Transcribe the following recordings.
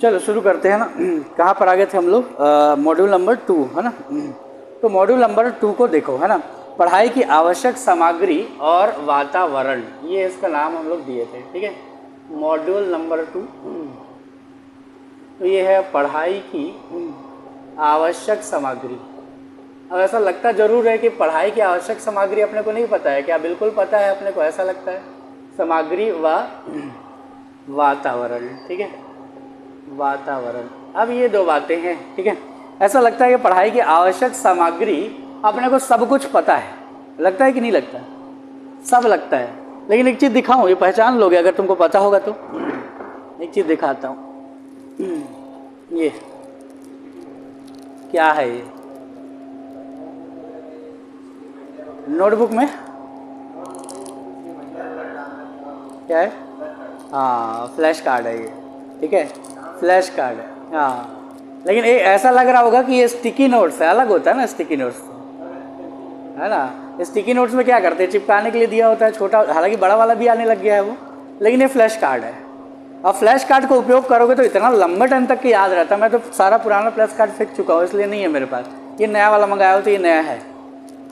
चलो शुरू करते हैं ना। कहाँ पर आ गए थे हम लोग? मॉड्यूल नंबर 2 है ना। तो मॉड्यूल नंबर 2 को देखो है ना, पढ़ाई की आवश्यक सामग्री और वातावरण, ये इसका नाम हम लोग दिए थे। ठीक है, मॉड्यूल नंबर 2। तो ये है पढ़ाई की आवश्यक सामग्री। अब ऐसा लगता जरूर है कि पढ़ाई की आवश्यक सामग्री अपने को नहीं पता है क्या? बिल्कुल पता है अपने को, ऐसा लगता है। सामग्री व वातावरण, ठीक है, वातावरण। अब ये दो बातें हैं, ठीक है। ऐसा लगता है कि पढ़ाई की आवश्यक सामग्री अपने को सब कुछ पता है, लगता है कि नहीं लगता? सब लगता है। लेकिन एक चीज़ दिखाऊं, ये पहचान लोगे अगर तुमको पता होगा तो। एक चीज़ दिखाता हूँ, ये क्या है? ये नोटबुक में क्या है? हाँ, फ्लैश कार्ड है ये, ठीक है, फ्लैश कार्ड है। हाँ, लेकिन ये ऐसा लग रहा होगा कि ये स्टिकी नोट्स है, अलग होता है ना स्टिकी नोट्स, है ना। स्टिकी नोट्स में क्या करते हैं, चिपकाने के लिए दिया होता है छोटा, हालांकि बड़ा वाला भी आने लग गया है वो, लेकिन ये फ्लैश कार्ड है। अब फ्लैश कार्ड का उपयोग करोगे तो इतना लंबे टाइम तक की याद रहता है। मैं तो सारा पुराना फ्लैश कार्ड फेंक चुका हूँ, इसलिए नहीं है मेरे पास। ये नया वाला मंगाया हो तो ये नया है।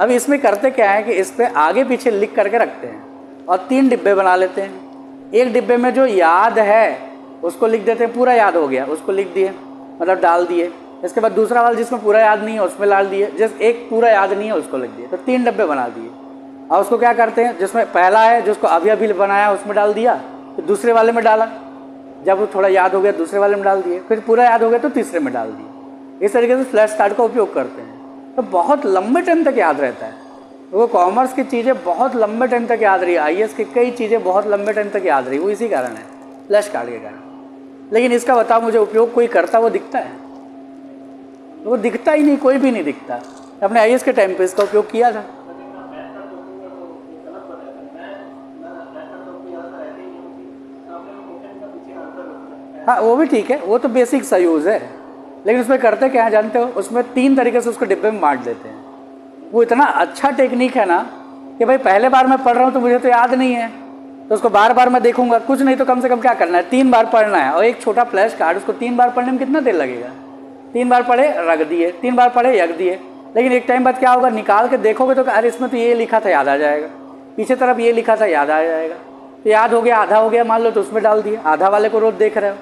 अब इसमें करते क्या है कि इस पर आगे पीछे लिख करके रखते हैं और 3 डिब्बे बना लेते हैं। एक डिब्बे में जो याद है उसको लिख देते हैं, पूरा याद हो गया उसको लिख दिए, मतलब डाल दिए। इसके बाद दूसरा वाला जिसमें पूरा याद नहीं है उसमें डाल दिए, जिस एक पूरा याद नहीं है उसको लिख दिए, तो 3 डब्बे बना दिए। और उसको क्या करते हैं, जिसमें पहला है जिसको अभी अभी बनाया उसमें डाल दिया, फिर दूसरे वाले में डाला, जब वो थोड़ा याद हो गया दूसरे वाले में डाल दिए, फिर पूरा याद हो गया तो तीसरे में डाल दिए। इस तरीके से फ्लैश कार्ड का उपयोग करते हैं, तो बहुत लंबे टाइम तक याद रहता है। वो कॉमर्स की चीज़ें बहुत लंबे टाइम तक याद रही, IAS की कई चीज़ें बहुत लंबे टाइम तक याद रही, वो इसी कारण है, फ्लैश कार्ड के कारण। लेकिन इसका बताओ मुझे, उपयोग कोई करता वो दिखता है? वो दिखता ही नहीं, कोई भी नहीं दिखता। अपने IAS के टाइम पे इसका उपयोग किया था। हाँ, वो भी ठीक है, वो तो बेसिक सा यूज़ है। लेकिन उसमें करते क्या है जानते हो, उसमें 3 तरीके से उसको डिब्बे में बांट देते हैं। वो इतना अच्छा टेक्निक है ना कि भाई पहले बार मैं पढ़ रहा हूँ तो मुझे तो याद नहीं है, तो उसको बार बार मैं देखूंगा, कुछ नहीं तो कम से कम क्या करना है, 3 बार पढ़ना है। और एक छोटा फ्लैश कार्ड, उसको 3 बार पढ़ने में कितना देर लगेगा? 3 बार पढ़े रख दिए, 3 बार पढ़े रख दिए। लेकिन एक टाइम बाद क्या होगा, निकाल के देखोगे तो अरे इसमें तो ये लिखा था, याद आ जाएगा। पीछे तरफ ये लिखा था, याद आ जाएगा। तो याद हो गया, आधा हो गया मान लो, तो उसमें डाल दिए, आधा वाले को रोज देख रहे हो।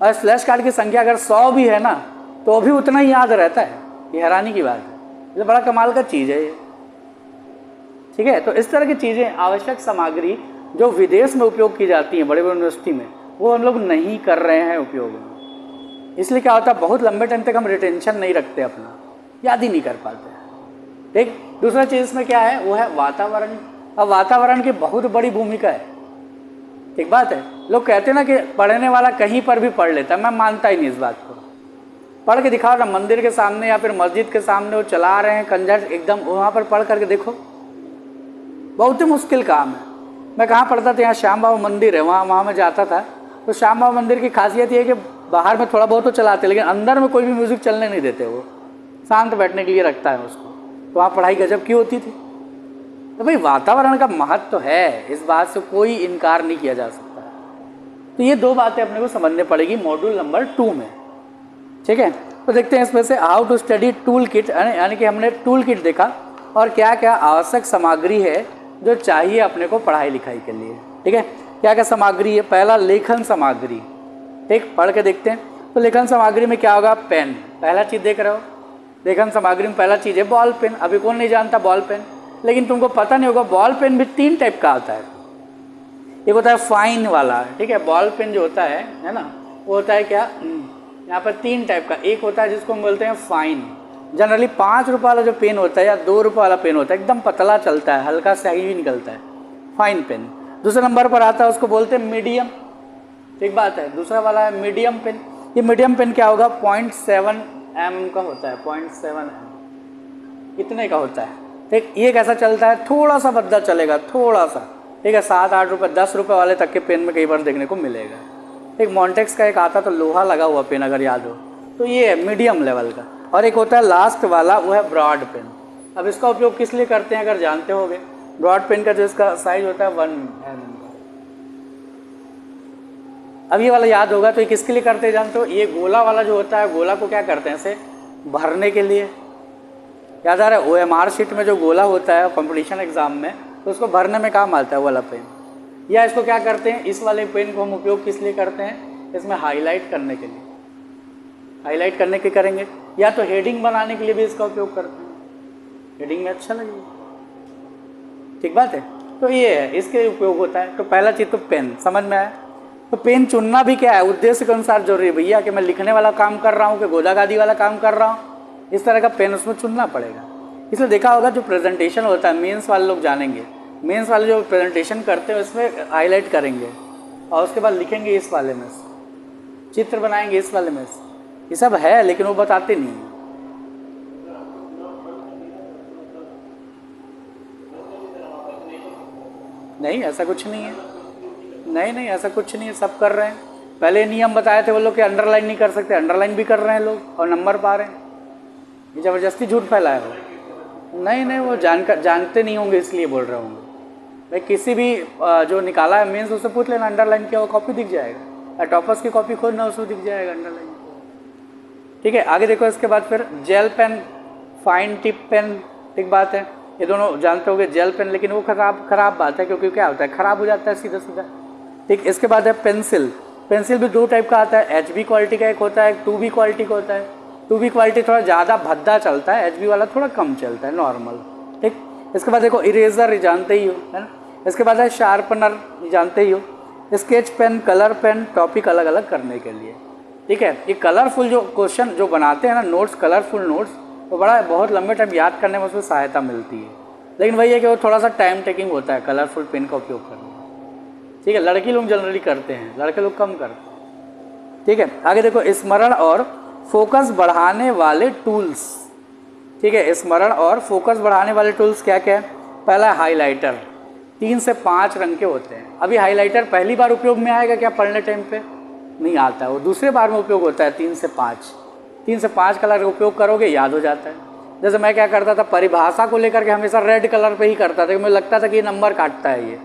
और फ्लैश कार्ड की संख्या अगर 100 भी है ना तो भी उतना ही याद रहता है। ये हैरानी की बात है, ये बड़ा कमाल का चीज़ है ये, ठीक है। तो इस तरह की चीज़ें, आवश्यक सामग्री जो विदेश में उपयोग की जाती हैं बड़े बड़े यूनिवर्सिटी में, वो हम लोग नहीं कर रहे हैं उपयोग में। इसलिए क्या होता है, बहुत लंबे टाइम तक हम रिटेंशन नहीं रखते, अपना याद ही नहीं कर पाते। ठीक, दूसरा चीज़ इसमें क्या है, वो है वातावरण। अब वातावरण की बहुत बड़ी भूमिका है। एक बात है, लोग कहते हैं ना कि पढ़ने वाला कहीं पर भी पढ़ लेता है, मैं मानता ही नहीं इस बात को। पढ़ के दिखाओ ना, मंदिर के सामने या फिर मस्जिद के सामने वो चला रहे हैं कंजर एकदम, वहाँ पर पढ़ करके देखो, बहुत ही मुश्किल काम है। मैं कहाँ पढ़ता था, यहाँ श्याम बाबा मंदिर है, वहाँ मैं जाता था। तो श्याम बाबा मंदिर की खासियत ये है कि बाहर में थोड़ा बहुत तो चलाते, लेकिन अंदर में कोई भी म्यूज़िक चलने नहीं देते, वो शांत बैठने के लिए रखता है उसको। तो वहाँ पढ़ाई गजब की होती थी। तो भाई वातावरण का महत्व तो है, इस बात से कोई इनकार नहीं किया जा सकता। तो ये 2 बातें अपने को समझने पड़ेगी मॉड्यूल नंबर 2 में, ठीक है। तो देखते हैं इसमें से how to study tool kit, यानी कि हमने टूल किट देखा और क्या क्या आवश्यक सामग्री है जो चाहिए अपने को पढ़ाई लिखाई के लिए, ठीक है। क्या क्या सामग्री है? पहला लेखन सामग्री, ठीक, पढ़ के देखते हैं। तो लेखन सामग्री में क्या होगा, पेन, पहला चीज़ देख रहे हो। लेखन सामग्री में पहला चीज़ है बॉल पेन। अभी कौन नहीं जानता बॉल पेन, लेकिन तुमको पता नहीं होगा बॉल पेन भी 3 टाइप का आता है। एक होता है फाइन वाला, ठीक है, बॉल पेन जो होता है ना, वो होता है क्या, यहाँ पर 3 टाइप का। एक होता है जिसको हम बोलते हैं फाइन, जनरली 5 रुपये वाला जो पेन होता है या 2 रुपये वाला पेन होता है, एकदम पतला चलता है, हल्का सा ही निकलता है, फाइन पेन। दूसरे नंबर पर आता है, उसको बोलते हैं मीडियम, ठीक बात है। दूसरा वाला है मीडियम पेन। ये मीडियम पेन क्या होगा, 0.7 mm का होता है, 0.7 mm इतने का होता है, ठीक। ये कैसा चलता है, थोड़ा सा भद्दा चलेगा, थोड़ा सा, ठीक है। 7-8 रुपये 10 रुपये वाले तक के पेन में कई बार देखने को मिलेगा। एक मॉन्टेक्स का एक आता तो लोहा लगा हुआ पेन, अगर याद हो तो, ये है मीडियम लेवल का। और एक होता है लास्ट वाला, वो है ब्रॉड पेन। अब इसका उपयोग किस लिए करते हैं अगर जानते होगे, ब्रॉड पेन का जो इसका साइज होता है 1 mm। अब ये वाला याद होगा तो ये किसके लिए करते हैं जानते हो? ये गोला वाला जो होता है, गोला को क्या करते हैं ऐसे भरने के लिए, याद आ रहा है? OMR शीट में जो गोला होता है कंपटीशन एग्जाम में, तो उसको भरने में काम आता है वो वाला पेन। या इसको क्या करते हैं, इस वाले पेन को हम उपयोग किस लिए करते हैं? इसमें हाईलाइट करने के लिए, हाईलाइट करने के करेंगे, या तो हेडिंग बनाने के लिए भी इसका उपयोग करते हैं, हेडिंग में अच्छा लगेगा, ठीक बात है। तो ये है, इसके उपयोग होता है। तो पहला चीज़ तो पेन, समझ में आया? तो पेन चुनना भी क्या है, उद्देश्य के अनुसार जरूरी है भैया, कि मैं लिखने वाला काम कर रहा हूँ कि गोदागादी वाला काम कर रहा हूँ, इस तरह का पेन उसमें चुनना पड़ेगा। इसलिए देखा होगा जो प्रेजेंटेशन होता है, मेंस वाले लोग जानेंगे, मेंस वाले जो प्रेजेंटेशन करते हैं उसमें हाईलाइट करेंगे और उसके बाद लिखेंगे इस वाले में, चित्र बनाएंगे इस वाले में, ये सब है लेकिन वो बताते नहीं हैं। नहीं ऐसा कुछ नहीं है, नहीं ऐसा कुछ नहीं है, सब कर रहे हैं। पहले नियम बताए थे वो लोग कि अंडरलाइन नहीं कर सकते, अंडरलाइन भी कर रहे हैं लोग और नंबर पा रहे हैं। ये ज़बरदस्ती झूठ फैलाया हो। नहीं वो जानते नहीं होंगे इसलिए बोल रहे होंगे। भाई किसी भी जो निकाला है मेंस उससे पूछ लेना अंडरलाइन क्या, वो कॉपी दिख जाएगा, या टॉपर्स की कॉपी खोलना उसमें दिख जाएगा अंडरलाइन। ठीक है, आगे देखो। इसके बाद फिर gel pen, fine tip pen, ठीक बात है, ये दोनों जानते होंगे। जेल पेन लेकिन वो खराब बात है, क्योंकि क्या होता है, खराब हो जाता है सीधा। ठीक, इसके बाद है पेंसिल। पेंसिल भी दो टाइप का आता है, HB क्वालिटी का एक होता है, एक 2B क्वालिटी का होता है। 2B क्वालिटी थोड़ा ज़्यादा भद्दा चलता है, HB वाला थोड़ा कम चलता है, नॉर्मल। ठीक, इसके बाद देखो इरेजर, जानते ही हो, है ना। इसके बाद है शार्पनर, जानते ही हो। Sketch pen, colour pen, topic अलग अलग करने के लिए। ठीक है, ये कलरफुल जो क्वेश्चन जो बनाते हैं ना, नोट्स, कलरफुल नोट्स, वो बहुत लंबे टाइम याद करने में उसमें सहायता मिलती है। लेकिन वही है कि वो थोड़ा सा टाइम टेकिंग होता है कलरफुल पेन का उपयोग करना। ठीक है, लड़की लोग जनरली करते हैं, लड़के लोग कम करते हैं। ठीक है, आगे देखो स्मरण और फोकस बढ़ाने वाले टूल्स। ठीक है, स्मरण और फोकस बढ़ाने वाले टूल्स क्या क्या है? पहला है हाइलाइटर, 3 से 5 रंग के होते हैं। अभी हाइलाइटर पहली बार उपयोग में आएगा क्या? पढ़ने टाइम पे नहीं आता है, वो दूसरे बार में उपयोग होता है। 3 से 5 कलर का उपयोग करोगे, याद हो जाता है। जैसे मैं क्या करता था, परिभाषा को लेकर के हमेशा रेड कलर पे ही करता था, मुझे लगता था कि ये नंबर काटता है, ये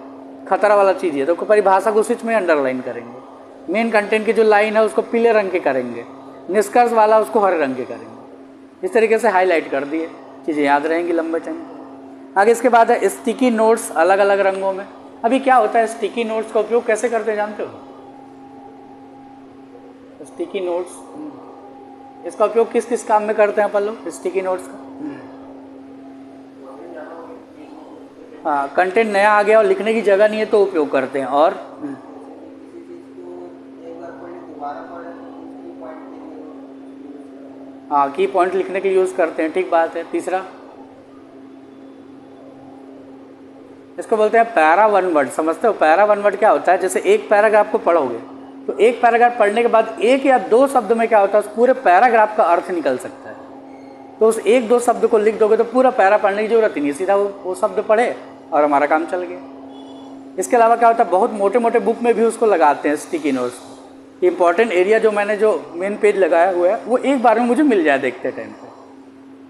खतरा वाला चीज़ है, तो परिभाषा को स्विच में अंडरलाइन करेंगे। मेन कंटेंट की जो लाइन है उसको पीले रंग के करेंगे, निष्कर्ष वाला उसको हरे रंग के करेंगे। इस तरीके से हाईलाइट कर दिए, चीज़ें याद रहेंगी लंबे टाइम। आगे इसके बाद है स्टिकी नोट्स, अलग अलग रंगों में। अभी क्या होता है, स्टिकी नोट्स का उपयोग कैसे करते हैं जानते हो? स्टिकी नोट्स, इसका उपयोग किस किस काम में करते हैं अपन लोग स्टिकी नोट्स का? हाँ, कंटेंट नया आ गया और लिखने की जगह नहीं है तो उपयोग करते हैं। और हाँ, की पॉइंट लिखने के लिए यूज़ करते हैं, ठीक बात है। तीसरा, इसको बोलते हैं पैरा वन वर्ड। समझते हो पैरा वन वर्ड क्या होता है? जैसे एक पैराग्राफ को पढ़ोगे तो एक पैराग्राफ पढ़ने के बाद 1 या 2 शब्द में क्या होता है, उस पूरे पैराग्राफ का अर्थ निकल सकता है। तो उस 1-2 शब्द को लिख दोगे तो पूरा पैरा पढ़ने की जरूरत ही नहीं, सीधा वो शब्द पढ़े और हमारा काम चल गया। इसके अलावा क्या होता है, बहुत मोटे मोटे बुक में भी उसको लगाते हैं स्टिकी नोट्स। इंपॉर्टेंट एरिया जो मैंने जो मेन पेज लगाया हुआ है वो एक बार में मुझे मिल जाए देखते टाइम पे,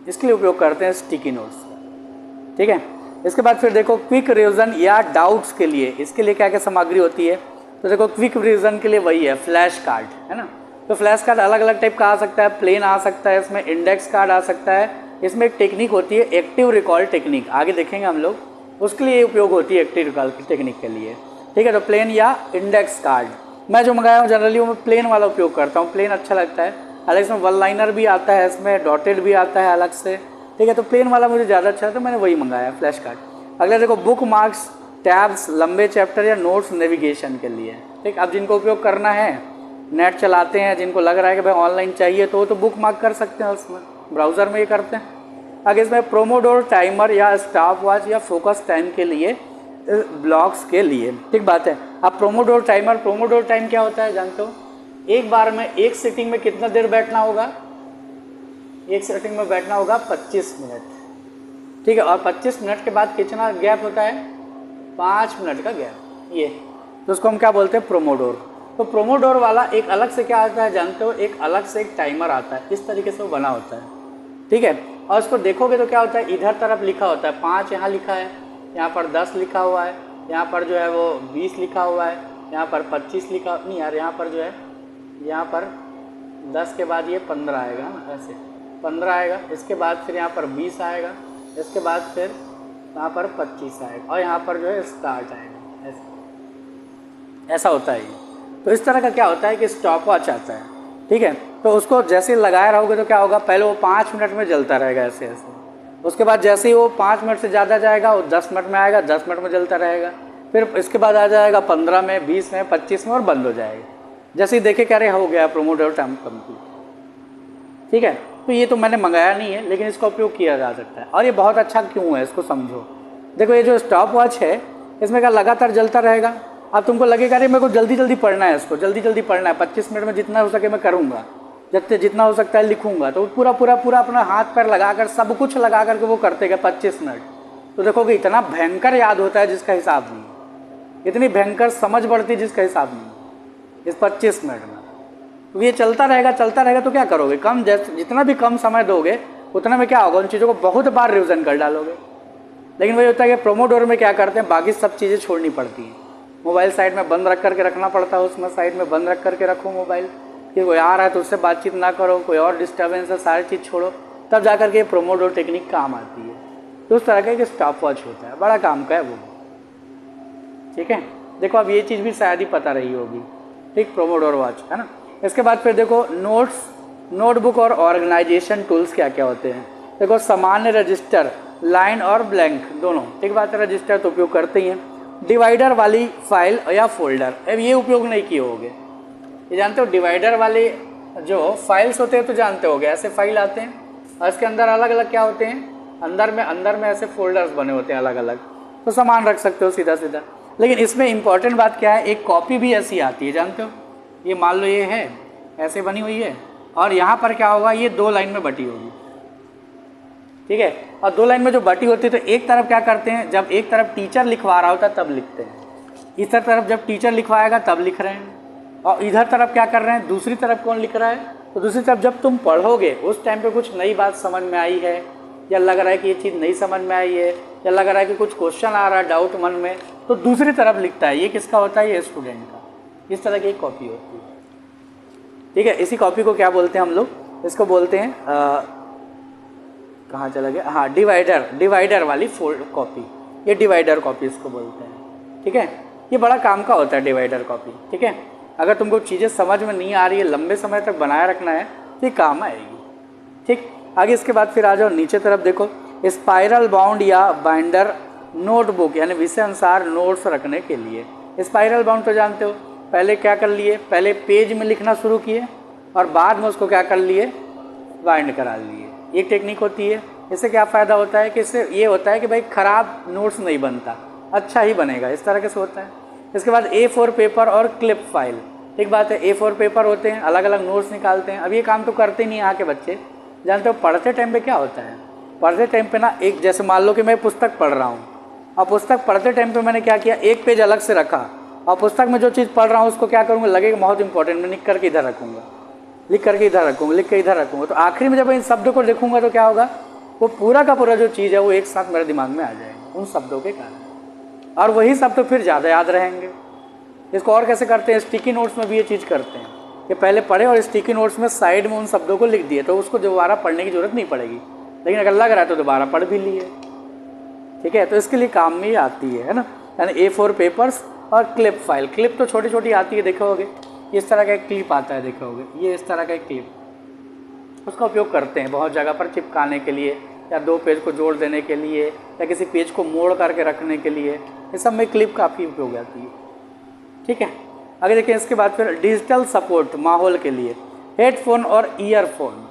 इसके लिए उपयोग करते हैं स्टिकी नोट्स। ठीक है, इसके बाद फिर देखो क्विक रिवीजन या डाउट्स के लिए, इसके लिए क्या क्या सामग्री होती है? तो देखो क्विक रिवीजन के लिए वही है, फ्लैश कार्ड, है ना। तो फ्लैश कार्ड अलग अलग टाइप का आ सकता है, प्लेन आ सकता है, इसमें इंडेक्स कार्ड आ सकता है। इसमें एक टेक्निक होती है एक्टिव रिकॉल टेक्निक, आगे देखेंगे हम लोग, उसके लिए उपयोग होती है एक्टिव रिकॉल की टेक्निक के लिए। ठीक है, तो प्लेन या इंडेक्स कार्ड मैं जो मंगाया हूँ जनरली वो मैं प्लेन वाला उपयोग करता हूँ, प्लेन अच्छा लगता है। अलग इसमें वन लाइनर भी आता है, इसमें डॉटेड भी आता है अलग से। ठीक है, तो प्लेन वाला मुझे ज़्यादा अच्छा है तो मैंने वही मंगाया फ्लैश कार्ड। अगला देखो बुक मार्क्स, टैब्स, लंबे चैप्टर या नोट्स नेविगेशन के लिए। ठीक, अब जिनको उपयोग करना है, नेट चलाते हैं, जिनको लग रहा है कि भाई ऑनलाइन चाहिए तो वो तो बुक मार्क कर सकते हैं, उसमें ब्राउज़र में ये करते हैं। आगे इसमें प्रोमोडोर टाइमर या स्टॉप वॉच या फोकस टाइम के लिए, ब्लॉक्स के लिए। ठीक बात है। अब प्रोमोडोर टाइमर, प्रोमोडोर टाइम क्या होता है जानते हो? एक बार में एक सिटिंग में कितना देर बैठना होगा? एक सिटिंग में बैठना होगा 25 मिनट। ठीक है, और 25 मिनट के बाद कितना गैप होता है? 5 मिनट का गैप, ये तो उसको हम क्या बोलते हैं? प्रोमोडोर। तो प्रोमोडोर वाला एक अलग से क्या आता है जानते हो? एक अलग से एक टाइमर आता है, इस तरीके से वो बना होता है। ठीक है, और उसको देखोगे तो क्या होता है, इधर तरफ लिखा होता है 5 यहाँ लिखा है, यहाँ पर 10 लिखा हुआ है, यहाँ पर जो है वो 20 लिखा हुआ है, यहाँ पर 25 लिखा नहीं यार, यहाँ पर जो है, यहाँ पर 10 के बाद ये 15 आएगा ना, ऐसे 15 आएगा, इसके बाद फिर यहाँ पर 20 आएगा, इसके बाद फिर यहाँ पर 25 आएगा और यहाँ पर जो है स्टार्ट आएगा, ऐसा होता है ये। तो इस तरह का क्या होता है कि स्टॉप वॉच आता है, ठीक है। तो उसको जैसे लगाए रहोगे तो क्या होगा, पहले वो 5 मिनट में जलता रहेगा ऐसे ऐसे, उसके बाद जैसे ही वो 5 मिनट से ज़्यादा जाएगा वो 10 मिनट में आएगा, 10 मिनट में जलता रहेगा, फिर इसके बाद आ जाएगा 15 में, 20 में, 25 में और बंद हो जाएगा। जैसे ही देखे क्या रे हो गया प्रोमोडोर टाइम कंप्लीट, ठीक है। तो ये तो मैंने मंगाया नहीं है, लेकिन इसका उपयोग किया जा सकता है और ये बहुत अच्छा क्यों है इसको समझो। देखो ये जो स्टॉप वॉच है इसमें क्या लगातार जलता रहेगा। अब तुमको लगेगा अरे मेरे को जल्दी जल्दी पढ़ना है, इसको जल्दी जल्दी पढ़ना है, 25 मिनट में जितना हो सके मैं करूँगा, जितना हो सकता है लिखूंगा। तो पूरा पूरा पूरा अपना हाथ पैर लगाकर सब कुछ लगा करके वो करते गए 25 मिनट, तो देखोगे इतना भयंकर याद होता है जिसका हिसाब नहीं, इतनी भयंकर समझ बढ़ती है जिसका हिसाब नहीं इस 25 मिनट में। तो ये चलता रहेगा तो क्या करोगे, कम जितना भी कम समय दोगे उतना में क्या होगा, उन चीज़ों को बहुत बार रिविजन कर डालोगे। लेकिन वही होता है कि प्रोमोडोर में क्या करते हैं, बाकी सब चीज़ें छोड़नी पड़ती हैं। मोबाइल साइड में बंद रख करके रखना पड़ता है, उसमें साइड में बंद रख करके रखो मोबाइल, कि कोई आ रहा है तो उससे बातचीत ना करो, कोई और डिस्टर्बेंस है, सारी चीज़ छोड़ो, तब जा करके प्रोमोडोर टेक्निक काम आती है। तो उस तरह का एक स्टॉप वॉच होता है, बड़ा काम का है वो, ठीक है। देखो अब ये चीज़ भी शायद ही पता रही होगी, ठीक, प्रोमोडोर वॉच है ना। इसके बाद फिर देखो नोटबुक और ऑर्गेनाइजेशन टूल्स क्या क्या होते हैं। देखो सामान्य रजिस्टर, लाइन और ब्लैंक दोनों, ठीक बात है, रजिस्टर तो उपयोग करते ही हैं। डिवाइडर वाली फाइल या फोल्डर, अब ये उपयोग नहीं किए होगे, ये जानते हो डिवाइडर वाले जो फाइल्स होते हैं तो जानते होगे, ऐसे फाइल आते हैं और इसके अंदर अलग अलग क्या होते हैं, अंदर में ऐसे फोल्डर्स बने होते हैं अलग अलग, तो सामान रख सकते हो सीधा सीधा। लेकिन इसमें इंपॉर्टेंट बात क्या है, एक कॉपी भी ऐसी आती है, जानते हो, ये मान लो ये है ऐसे बनी हुई है और यहाँ पर क्या होगा, ये 2 लाइन में बटी होगी, ठीक है। और 2 लाइन में जो बटी होती है तो एक तरफ क्या करते हैं, जब एक तरफ टीचर लिखवा रहा होता है तब लिखते हैं, इधर तरफ जब टीचर लिखवाएगा तब लिख रहे हैं, और इधर तरफ क्या कर रहे हैं, दूसरी तरफ कौन लिख रहा है, तो दूसरी तरफ जब तुम पढ़ोगे उस टाइम पे कुछ नई बात समझ में आई है या लग रहा है कि ये चीज़ नहीं समझ में आई है या लग रहा है कि कुछ क्वेश्चन आ रहा है डाउट मन में, तो दूसरी तरफ लिखता है। ये किसका होता है, ये स्टूडेंट का। इस तरह की एक कॉपी होती है, ठीक है। इसी कॉपी को क्या बोलते हैं हम लोग, इसको बोलते हैं कहाँ चला गया, हाँ, डिवाइडर वाली कॉपी, ये डिवाइडर कॉपी इसको बोलते हैं, ठीक है। ये बड़ा काम का होता है डिवाइडर कॉपी, ठीक है। अगर तुमको चीज़ें समझ में नहीं आ रही है, लंबे समय तक बनाए रखना है तो ये काम आएगी, ठीक। आगे इसके बाद फिर आ जाओ नीचे तरफ, देखो स्पाइरल बाउंड या बाइंडर नोटबुक, यानी विषय अनुसार नोट्स रखने के लिए। स्पाइरल बाउंड तो जानते हो, पहले क्या कर लिए, पहले पेज में लिखना शुरू किए और बाद में उसको क्या कर लिए, बाइंड करा लिए। एक टेक्निक होती है, इससे क्या फ़ायदा होता है कि इससे ये होता है कि भाई ख़राब नोट्स नहीं बनता, अच्छा ही बनेगा, इस तरह से होता है। इसके बाद A4 पेपर और क्लिप फाइल, एक बात है, A4 पेपर होते हैं, अलग अलग नोट्स निकालते हैं। अब ये काम तो करते नहीं यहाँ के बच्चे, जानते हो पढ़ते टाइम पे क्या होता है, पढ़ते टाइम पे ना, एक जैसे मान लो कि मैं पुस्तक पढ़ रहा हूँ और पुस्तक पढ़ते टाइम पे मैंने क्या किया, एक पेज अलग से रखा और पुस्तक में जो चीज़ पढ़ रहा हूँ उसको क्या करूँगा, लगेगा बहुत इंपॉर्टेंट, मैं लिख करके इधर रखूँगा, लिख करके इधर रखूँगा, लिख के इधर रखूँगा। तो आखिरी में जब इन शब्दों को लिखूँगा तो क्या होगा, वो पूरा का पूरा जो चीज़ है वो एक साथ मेरे दिमाग में आ जाएगा उन शब्दों के कारण, और वही शब्द तो फिर ज़्यादा याद रहेंगे। इसको और कैसे करते हैं, स्टिकी नोट्स में भी ये चीज़ करते हैं कि पहले पढ़े और स्टिकी नोट्स में साइड में उन शब्दों को लिख दिए, तो उसको दोबारा पढ़ने की जरूरत नहीं पड़ेगी, लेकिन अगर लग रहा है तो दोबारा पढ़ भी लिए, ठीक है। तो इसके लिए काम में ही आती है ना, यानी A4 पेपर्स और क्लिप फाइल। क्लिप तो छोटी छोटी आती है, देखोगे इस तरह का एक क्लिप आता है, देखोगे ये इस तरह का एक क्लिप, उसका उपयोग करते हैं बहुत जगह पर चिपकाने के लिए या 2 पेज को जोड़ देने के लिए या किसी पेज को मोड़ करके रखने के लिए, इस सब में क्लिप काफ़ी उपयोग आती है, ठीक है। आगे देखिए इसके बाद फिर डिजिटल सपोर्ट माहौल के लिए, हेडफोन और ईयरफोन।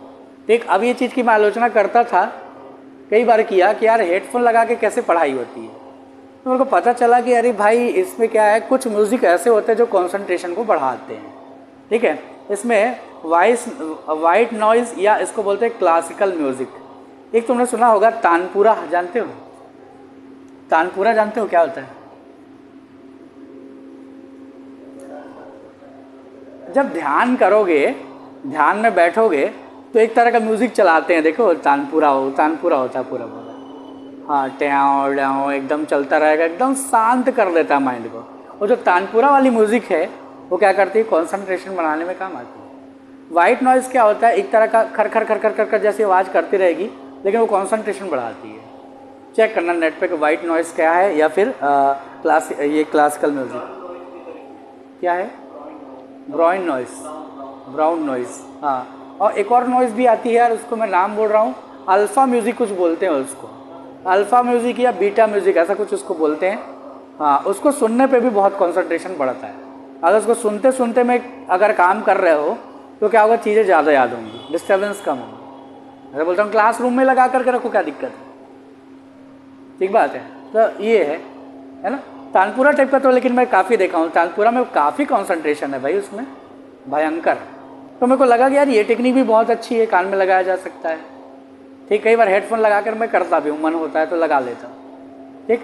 ठीक, अब ये चीज़ की मैं आलोचना करता था, कई बार किया कि यार हेडफोन लगा के कैसे पढ़ाई होती है, तो मेरे को पता चला कि अरे भाई इसमें क्या है, कुछ म्यूज़िक ऐसे होते हैं जो कंसंट्रेशन को बढ़ाते हैं, ठीक है। इसमें वाइट नॉइज़ या इसको बोलते हैं क्लासिकल म्यूज़िक। एक तुमने सुना होगा तानपुरा, जानते हो तानपुरा, जानते हो क्या होता है? जब ध्यान करोगे, ध्यान में बैठोगे तो एक तरह का म्यूज़िक चलाते हैं, देखो तानपुरा होता है पूरा पूरा, हाँ ट्याओ ड्याओ एकदम चलता रहेगा, एकदम शांत कर देता है माइंड को। और जो तानपुरा वाली म्यूज़िक है वो क्या करती है, कॉन्सेंट्रेशन बढ़ाने में काम आती है। वाइट नॉइज़ क्या होता है, एक तरह का खर खर खर खर खर खर जैसी आवाज़ करती रहेगी, लेकिन वो कॉन्सेंट्रेशन बढ़ाती है। चेक करना नेट पे कि वाइट नॉइज़ क्या है, या फिर ये क्लासिकल म्यूज़िक क्या है, ब्राउन नॉइज़। हाँ, और एक और नॉइज़ भी आती है यार, उसको मैं नाम बोल रहा हूँ, अल्फ़ा म्यूज़िक कुछ बोलते हैं उसको, अल्फ़ा म्यूज़िक या बीटा म्यूज़िक ऐसा कुछ उसको बोलते हैं। हाँ, उसको सुनने पे भी बहुत कंसंट्रेशन बढ़ता है। अगर उसको सुनते सुनते में अगर काम कर रहे हो तो क्या होगा, चीज़ें ज़्यादा याद होंगी, डिस्टर्बेंस कम होगी। मैं बोलता हूँ क्लासरूम में लगा करके रखो, क्या दिक्कत है, ठीक बात है। तो ये है ना तानपुरा टाइप का। तो लेकिन मैं काफ़ी देखा हूँ तानपुरा में, काफ़ी कंसंट्रेशन है भाई उसमें, भयंकर। तो मेरे को लगा कि यार ये टेक्निक भी बहुत अच्छी है, कान में लगाया जा सकता है। ठीक, कई बार हेडफोन लगा कर मैं करता भी हूँ, मन होता है तो लगा लेता हूँ। ठीक,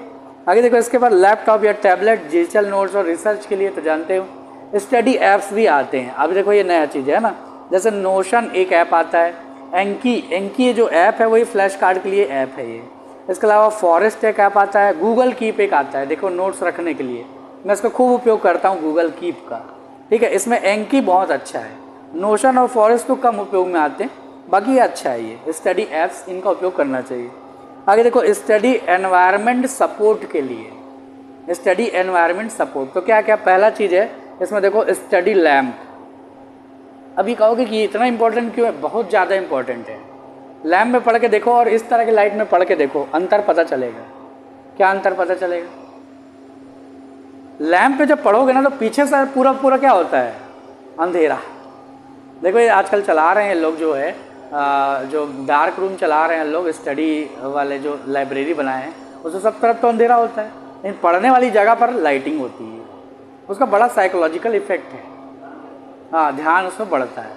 आगे देखो, इसके बाद लैपटॉप या टैबलेट डिजिटल नोट्स और रिसर्च के लिए तो जानते हो, स्टडी ऐप्स भी आते हैं। अब देखो ये नया चीज़ है ना, जैसे नोशन एक ऐप आता है, एंकी जो ऐप है वही फ्लैश कार्ड के लिए ऐप है ये। इसके अलावा फॉरेस्ट एक ऐप आता है, गूगल कीप एक आता है, देखो नोट्स रखने के लिए, मैं इसका खूब उपयोग करता हूँ गूगल कीप का। ठीक है, इसमें एंकी बहुत अच्छा है, नोशन और फॉरेस्ट तो कम उपयोग में आते हैं, बाकी ये अच्छा है, ये स्टडी ऐप्स इनका उपयोग करना चाहिए। आगे देखो, स्टडी एनवायरनमेंट सपोर्ट के लिए, स्टडी एनवायरनमेंट सपोर्ट, तो क्या क्या पहला चीज़ है इसमें देखो, स्टडी लैम्प। अभी कहोगे कि इतना इंपॉर्टेंट क्यों है, बहुत ज़्यादा इंपॉर्टेंट है। लैम्प में पढ़ के देखो और इस तरह की लाइट में पढ़ के देखो, अंतर पता चलेगा। क्या अंतर पता चलेगा, लैम्प पे जब पढ़ोगे ना तो पीछे से पूरा क्या होता है, अंधेरा। देखो ये आजकल चला रहे हैं लोग, जो है जो डार्क रूम चला रहे हैं लोग, स्टडी वाले जो लाइब्रेरी बनाए हैं, उसमें सब तरफ तो अंधेरा होता है, लेकिन पढ़ने वाली जगह पर लाइटिंग होती है, उसका बड़ा साइकोलॉजिकल इफेक्ट है। हाँ, ध्यान उसमें बढ़ता है।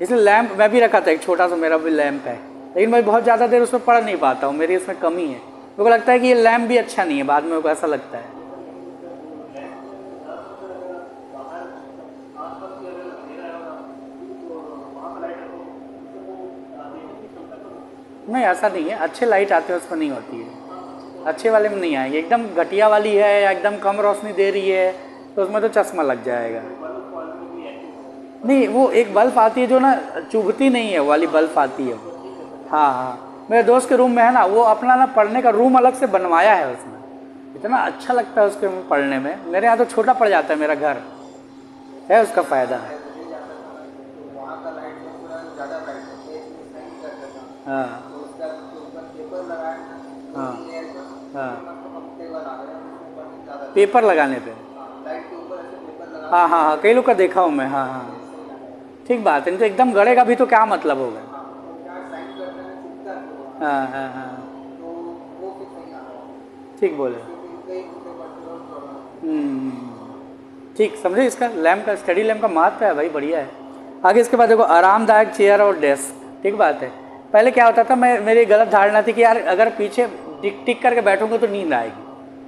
इसलिए लैंप मैं भी रखा था, एक छोटा सा मेरा भी लैंप है, लेकिन मैं बहुत ज़्यादा देर उसमें पढ़ नहीं पाता हूँ, मेरी इसमें कमी है। मेरे को लगता है कि ये लैंप भी अच्छा नहीं है, बाद में मेरे को ऐसा लगता है। नहीं, ऐसा नहीं है, अच्छे लाइट आते हैं उसमें नहीं होती है, अच्छे वाले में नहीं आएगी। एकदम घटिया वाली है या एकदम कम रोशनी दे रही है तो उसमें तो चश्मा लग जाएगा। नहीं, वो एक बल्ब आती है जो ना चुभती नहीं है, वो वाली बल्ब आती है वो। हाँ, मेरे दोस्त के रूम में है ना, वो अपना ना पढ़ने का रूम अलग से बनवाया है उसने, इतना अच्छा लगता है उसके में पढ़ने में। मेरे यहाँ तो छोटा पड़ जाता है मेरा घर, है उसका फ़ायदा। हाँ हाँ हाँ, पेपर लगाने पे, हाँ, कई लोग का देखा हूँ मैं। हाँ, ठीक बात है, नहीं तो एकदम गड़ेगा भी तो क्या मतलब होगा। हाँ, ठीक बोले। ठीक समझे, इसका लैम्प का, स्टडी लैम्प का महत्व है भाई, बढ़िया है। आगे इसके बाद देखो, आरामदायक चेयर और डेस्क। ठीक बात है, पहले क्या होता था, मेरी गलत धारणा थी कि यार अगर पीछे टिक करके बैठूंगा तो नींद आएगी,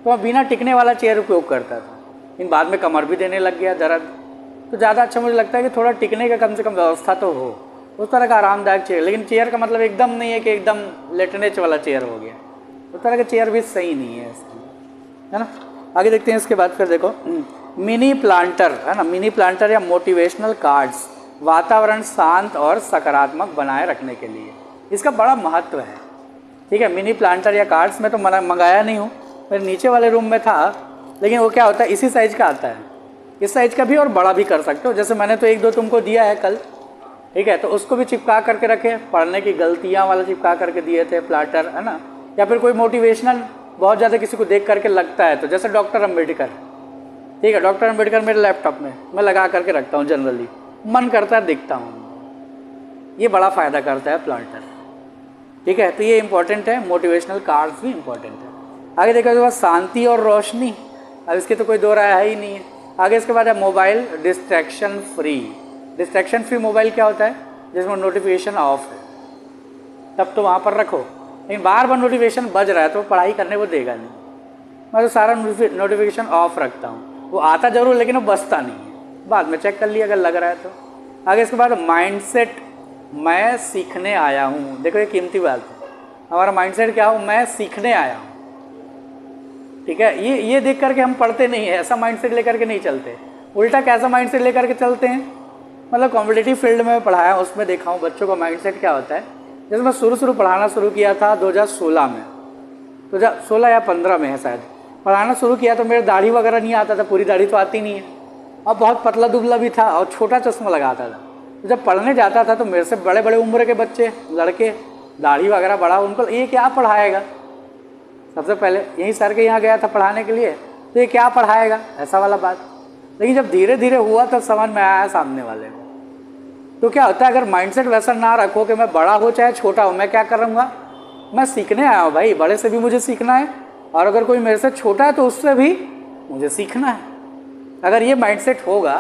तो मैं बिना टिकने वाला चेयर उपयोग करता था, लेकिन बाद में कमर भी देने लग गया दर्द। तो ज़्यादा अच्छा मुझे लगता है कि थोड़ा टिकने का कम से कम व्यवस्था तो हो, उस तरह का आरामदायक चेयर। लेकिन चेयर का मतलब एकदम नहीं है कि एकदम लेटने वाला चेयर हो गया, उस तरह का चेयर भी सही नहीं है इसकी, है ना। आगे देखते हैं इसके बाद, फिर देखो मिनी प्लांटर, है ना, मिनी प्लांटर या मोटिवेशनल कार्ड्स, वातावरण शांत और सकारात्मक बनाए रखने के लिए इसका बड़ा महत्व है। ठीक है, मिनी प्लांटर या कार्ड्स में तो मंगाया नहीं हूँ, मेरे नीचे वाले रूम में था, लेकिन वो क्या होता है, इसी साइज़ का आता है, इस साइज़ का भी और बड़ा भी कर सकते हो। जैसे मैंने तो 1-2 तुमको दिया है कल, ठीक है, तो उसको भी चिपका करके रखे, पढ़ने की गलतियाँ वाला चिपका करके दिए थे प्लांटर, है ना। या फिर कोई मोटिवेशनल बहुत ज़्यादा किसी को देख करके लगता है, तो जैसे डॉक्टर अम्बेडकर, ठीक है, डॉक्टर अम्बेडकर मेरे लैपटॉप में मैं लगा करके रखता हूँ, जनरली मन करता है दिखता हूँ, ये बड़ा फ़ायदा करता है प्लांटर। ठीक है, तो ये इंपॉर्टेंट है, मोटिवेशनल कार्ड्स भी इंपॉर्टेंट है। आगे देखो, इसके बाद शांति और रोशनी, अब इसकी तो कोई दो राय है ही नहीं है। आगे इसके बाद है mobile distraction free. Distraction free mobile क्या होता है, जिसमें नोटिफिकेशन ऑफ है, तब तो वहाँ पर रखो, लेकिन बार बार नोटिफिकेशन बज रहा है तो पढ़ाई करने को देगा नहीं। मैं तो सारा नोटिफिकेशन ऑफ रखता हूँ, वो आता ज़रूर लेकिन वो बजता नहीं है, बाद में चेक कर लिया अगर लग रहा है तो। आगे इसके बाद माइंडसेट, मैं सीखने आया हूँ। देखो ये कीमती बात है, हमारा माइंडसेट क्या हो, मैं सीखने आया हूँ। ठीक है, ये देख करके हम पढ़ते नहीं है, ऐसा माइंडसेट लेकर के नहीं चलते। उल्टा कैसा माइंडसेट लेकर के चलते हैं, मतलब कॉम्पिटिटिव फील्ड में पढ़ाया, उसमें देखा हूँ बच्चों का माइंडसेट क्या होता है। जैसे मैं शुरू पढ़ाना शुरू किया था 2016 में, 2016 या 15 में है शायद, पढ़ाना शुरू किया तो मेरे दाढ़ी वगैरह नहीं आता था, पूरी दाढ़ी तो आती नहीं है, और बहुत पतला दुबला भी था और छोटा चश्मा लगाता था। तो जब पढ़ने जाता था तो मेरे से बड़े बड़े उम्र के बच्चे, लड़के, दाढ़ी वगैरह बड़ा, उनको ये क्या पढ़ाएगा। सबसे पहले यहीं सर के यहाँ गया था पढ़ाने के लिए, तो ये क्या पढ़ाएगा, ऐसा वाला बात। लेकिन जब धीरे धीरे हुआ तब समझ में आया सामने वाले को। तो क्या होता है, अगर माइंडसेट वैसा ना रखो कि मैं बड़ा हो चाहे छोटा हो, मैं क्या करूँगा, मैं सीखने आया हूँ भाई, बड़े से भी मुझे सीखना है, और अगर कोई मेरे से छोटा है तो उससे भी मुझे सीखना है। अगर ये माइंडसेट होगा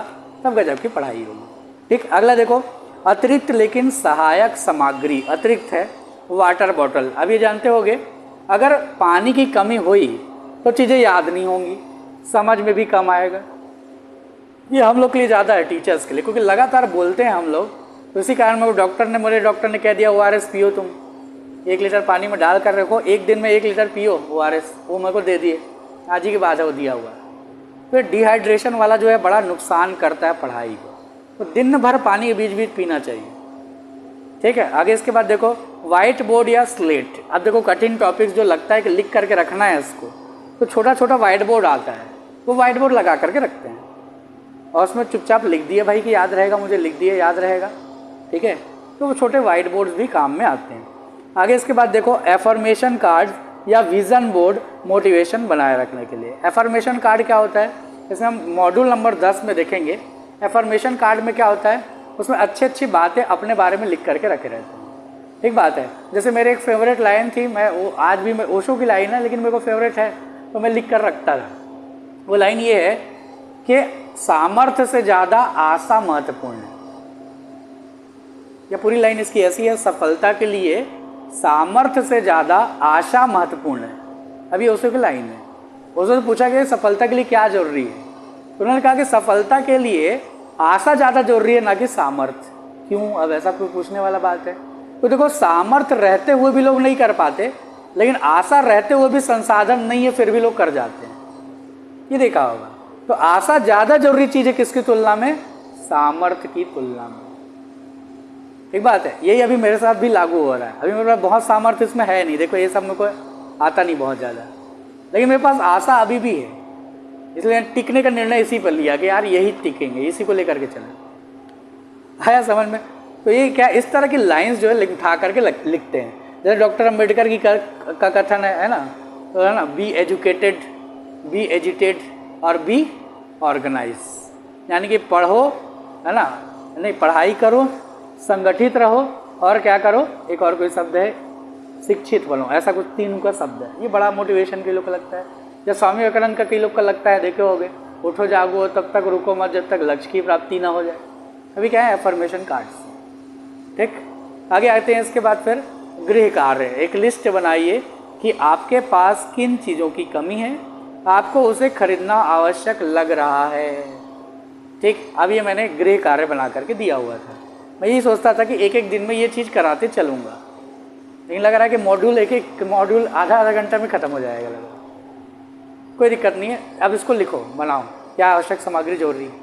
तब गजब की पढ़ाई होगी। ठीक, अगला देखो, अतिरिक्त लेकिन सहायक सामग्री। अतिरिक्त है वाटर बॉटल। अब ये जानते होगे, अगर पानी की कमी हुई तो चीज़ें याद नहीं होंगी, समझ में भी कम आएगा। ये हम लोग के लिए ज़्यादा है, टीचर्स के लिए, क्योंकि लगातार बोलते हैं हम लोग। तो इसी कारण मेरे डॉक्टर ने कह दिया ORS पियो, तुम 1 लीटर पानी में डाल कर रखो, एक दिन में 1 लीटर पियो ORS। वो मेरे को दे दिए, आज ही के बाद है वो दिया हुआ। तो डिहाइड्रेशन वाला जो है बड़ा नुकसान करता है पढ़ाई को, तो दिन भर पानी के बीच बीच पीना चाहिए। ठीक है, आगे इसके बाद देखो, वाइट बोर्ड या स्लेट। अब देखो कठिन टॉपिक्स जो लगता है कि लिख करके रखना है इसको, तो छोटा छोटा वाइट बोर्ड आता है, वो वाइट बोर्ड लगा करके रखते हैं और उसमें चुपचाप लिख दिए भाई कि याद रहेगा, मुझे लिख दिए याद रहेगा। ठीक है, तो वो छोटे वाइट बोर्ड्स भी काम में आते हैं। आगे इसके बाद देखो, एफर्मेशन कार्ड या विजन बोर्ड मोटिवेशन बनाए रखने के लिए। एफर्मेशन कार्ड क्या होता है, इसमें हम मॉड्यूल नंबर 10 में देखेंगे। एफर्मेशन कार्ड में क्या होता है, उसमें अच्छी अच्छी बातें अपने बारे में लिख करके रखे रहते हैं। एक बात है, जैसे मेरे एक फेवरेट लाइन थी, मैं वो आज भी, मैं ओशो की लाइन है लेकिन मेरे को फेवरेट है तो मैं लिख कर रखता था। वो लाइन ये है कि सामर्थ्य से ज़्यादा आशा महत्वपूर्ण है। या पूरी लाइन इसकी ऐसी है, सफलता के लिए सामर्थ्य से ज़्यादा आशा महत्वपूर्ण है। अभी ओशो की लाइन है। ओशो से पूछा गया सफलता के लिए क्या जरूरी है, तो उन्होंने कहा कि सफलता के लिए आशा ज़्यादा जरूरी है, ना कि सामर्थ्य। क्यों, अब ऐसा कोई पूछने वाला बात है। तो देखो, सामर्थ्य रहते हुए भी लोग नहीं कर पाते, लेकिन आशा रहते हुए भी संसाधन नहीं है फिर भी लोग कर जाते हैं, ये देखा होगा। तो आशा ज़्यादा जरूरी चीज़ है किसकी तुलना में, सामर्थ्य की तुलना में। एक बात है, यही अभी मेरे साथ भी लागू हो रहा है। अभी मेरे पास बहुत सामर्थ्य इसमें है नहीं, देखो ये सब मेरे को आता नहीं बहुत ज़्यादा, लेकिन मेरे पास आशा अभी भी है, इसलिए टिकने का निर्णय इसी पर लिया कि यार यही टिकेंगे, इसी को लेकर के चलें। आया समझ में। तो ये क्या, इस तरह की लाइंस जो है उठा करके लिखते हैं। जैसे डॉक्टर अम्बेडकर की का कथन है ना, तो है ना, बी एजुकेटेड, बी एजिटेड और बी ऑर्गेनाइज। यानी कि पढ़ो, है ना, नहीं पढ़ाई करो, संगठित रहो, और क्या करो, एक और कोई शब्द है, शिक्षित बनो। ऐसा कुछ 3 का शब्द है। ये बड़ा मोटिवेशन के लोग को लगता है। जब स्वामी विवेकानंद का कई लोग का लगता है, देखे होगे, उठो जागो तब तक रुको मत जब तक लक्ष्य की प्राप्ति ना हो जाए। अभी क्या है, एफर्मेशन कार्ड्स। ठीक, आगे आते हैं। इसके बाद फिर गृह कार्य। एक लिस्ट बनाइए कि आपके पास किन चीज़ों की कमी है, आपको उसे खरीदना आवश्यक लग रहा है। ठीक, अब ये मैंने गृह कार्य बना करके दिया हुआ था। मैं यही सोचता था कि एक एक दिन में ये चीज़ कराते चलूँगा, लेकिन लग रहा है कि मॉड्यूल एक मॉड्यूल आधा घंटा में ख़त्म हो जाएगा। लग रहा, कोई दिक्कत नहीं है। अब इसको लिखो, बनाओ, क्या आवश्यक सामग्री जरूरी है।